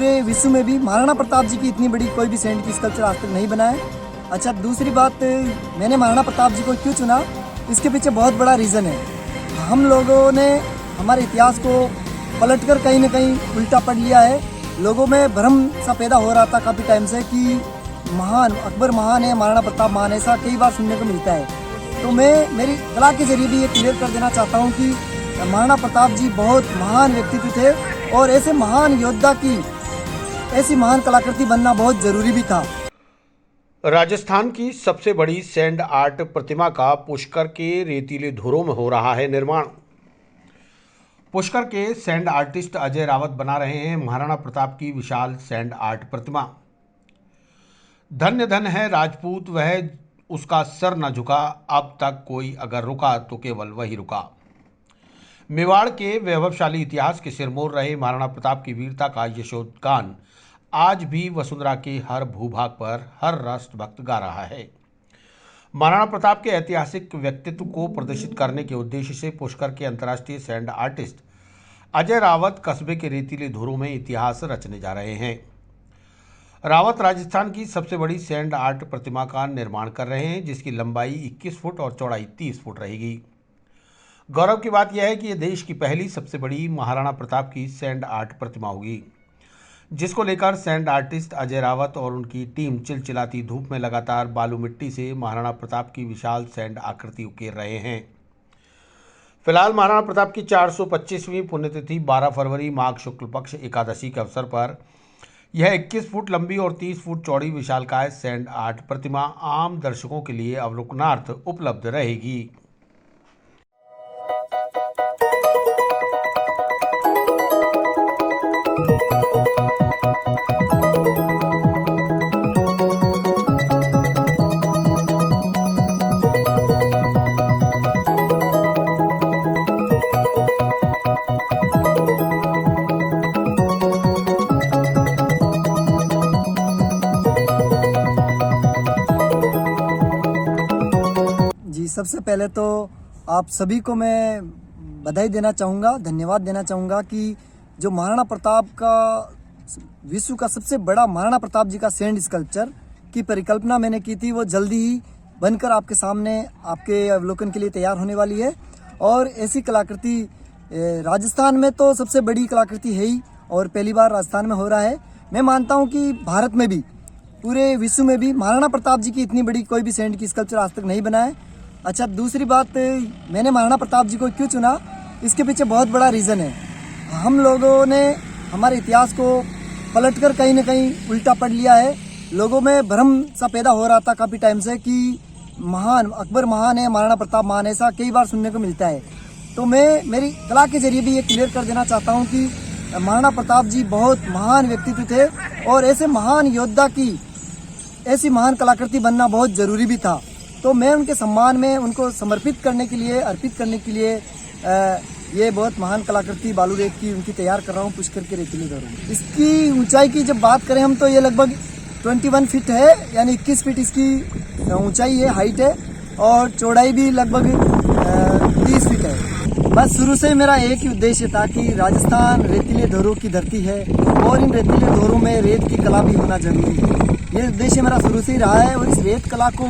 पूरे विश्व में भी महाराणा प्रताप जी की इतनी बड़ी कोई भी सैंड की स्कल्पचर आज तक नहीं बना है। अच्छा, दूसरी बात, मैंने महाराणा प्रताप जी को क्यों चुना, इसके पीछे बहुत बड़ा रीज़न है। हम लोगों ने हमारे इतिहास को पलटकर कहीं ना कहीं उल्टा पढ़ लिया है। लोगों में भ्रम सा पैदा हो रहा था काफ़ी टाइम से कि महान अकबर महान है, महाराणा प्रताप महान है, ऐसा कई बार सुनने को मिलता है। तो मैं मेरी कला के जरिए भी ये क्लियर कर देना चाहता हूँ कि महाराणा प्रताप जी बहुत महान व्यक्तित्व थे और ऐसे महान योद्धा की ऐसी महान कलाकृति बनना बहुत ज़रूरी भी था। राजस्थान की सबसे बड़ी सैंड आर्ट प्रतिमा का पुष्कर के रेतीले धुरों में हो रहा है निर्माण। पुष्कर के सैंड आर्टिस्ट अजय रावत बना रहे हैं महाराणा प्रताप की विशाल सैंड आर्ट प्रतिमा। धन्य धन्य है राजपूत, वह उसका सर न झुका, अब तक कोई अगर रुका तो केवल वही रुका। मेवाड़ के वैभवशाली इतिहास के सिरमौर रहे महाराणा प्रताप की वीरता का यशोगान आज भी वसुंधरा के हर भूभाग पर हर राष्ट्रभक्त गा रहा है। महाराणा प्रताप के ऐतिहासिक व्यक्तित्व को प्रदर्शित करने के उद्देश्य से पुष्कर के अंतर्राष्ट्रीय सैंड आर्टिस्ट अजय रावत कस्बे के रेतीले धुरों में इतिहास रचने जा रहे हैं। रावत राजस्थान की सबसे बड़ी सैंड आर्ट प्रतिमा का निर्माण कर रहे हैं, जिसकी लंबाई 21 फुट और चौड़ाई 30 फुट रहेगी। गौरव की बात यह है कि यह देश की पहली सबसे बड़ी महाराणा प्रताप की सैंड आर्ट प्रतिमा होगी, जिसको लेकर सैंड आर्टिस्ट अजय रावत और उनकी टीम चिलचिलाती धूप में लगातार बालू मिट्टी से महाराणा प्रताप की विशाल सैंड आकृति उकेर रहे हैं। फिलहाल महाराणा प्रताप की 425वीं पुण्यतिथि 12 फरवरी माघ शुक्ल पक्ष एकादशी के अवसर पर यह 21 फुट लंबी और 30 फुट चौड़ी विशालकाय सैंड आर्ट प्रतिमा आम दर्शकों के लिए अवलोकनार्थ उपलब्ध रहेगी। सबसे पहले तो आप सभी को मैं बधाई देना चाहूँगा, धन्यवाद देना चाहूँगा कि जो महाराणा प्रताप का विश्व का सबसे बड़ा महाराणा प्रताप जी का सैंड स्कल्पचर की परिकल्पना मैंने की थी, वो जल्दी ही बनकर आपके सामने आपके अवलोकन के लिए तैयार होने वाली है। और ऐसी कलाकृति राजस्थान में तो सबसे बड़ी कलाकृति है ही और पहली बार राजस्थान में हो रहा है। मैं मानता हूँ कि भारत में भी, पूरे विश्व में भी महाराणा प्रताप जी की इतनी बड़ी कोई भी सैंड की स्कल्पचर आज तक नहीं बना है। अच्छा, दूसरी बात, मैंने महाराणा प्रताप जी को क्यों चुना, इसके पीछे बहुत बड़ा रीज़न है। हम लोगों ने हमारे इतिहास को पलटकर कहीं ना कहीं उल्टा पढ़ लिया है। लोगों में भ्रम सा पैदा हो रहा था काफ़ी टाइम से कि महान अकबर महान है, महाराणा प्रताप महान है, ऐसा कई बार सुनने को मिलता है। तो मैं मेरी कला के जरिए भी ये क्लियर कर देना चाहता हूँ कि महाराणा प्रताप जी बहुत महान व्यक्तित्व थे और ऐसे महान योद्धा की ऐसी महान कलाकृति बनना बहुत ज़रूरी भी था। तो मैं उनके सम्मान में उनको समर्पित करने के लिए, अर्पित करने के लिए ये बहुत महान कलाकृति बालू रेत की उनकी तैयार कर रहा हूँ पुष्कर के रेतीले धुरों। इसकी ऊंचाई की जब बात करें हम तो ये लगभग 21 फीट है, यानी 21 फीट इसकी ऊंचाई है, हाइट है, और चौड़ाई भी लगभग 30 फीट है। बस शुरू से मेरा एक ही उद्देश्य था कि राजस्थान रेतीले धुरों की धरती है और इन रेतीले धुरों में रेत की कला भी होना जरूरी है। ये उद्देश्य मेरा शुरू से ही रहा है और इस रेत कला को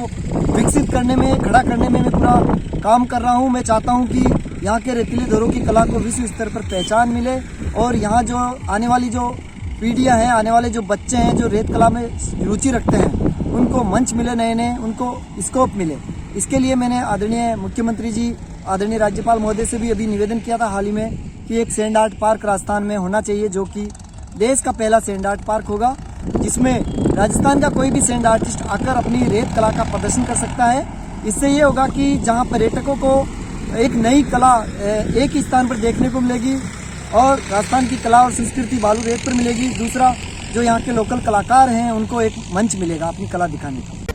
विकसित करने में, खड़ा करने में मैं पूरा काम कर रहा हूँ। मैं चाहता हूँ कि यहाँ के रेतीले धुरों की कला को विश्व स्तर पर पहचान मिले और यहाँ जो आने वाली जो पीढ़ियाँ हैं, आने वाले जो बच्चे हैं जो रेत कला में रुचि रखते हैं, उनको मंच मिले, नए नए उनको स्कोप मिले। इसके लिए मैंने आदरणीय मुख्यमंत्री जी, आदरणीय राज्यपाल महोदय से भी अभी निवेदन किया था हाल ही में कि एक सैंड आर्ट पार्क राजस्थान में होना चाहिए, जो कि देश का पहला सैंड आर्ट पार्क होगा, जिसमें राजस्थान का कोई भी सैंड आर्टिस्ट आकर अपनी रेत कला का प्रदर्शन कर सकता है। इससे ये होगा कि जहां पर्यटकों को एक नई कला एक ही स्थान पर देखने को मिलेगी और राजस्थान की कला और संस्कृति बालू रेत पर मिलेगी। दूसरा, जो यहाँ के लोकल कलाकार हैं उनको एक मंच मिलेगा अपनी कला दिखाने का।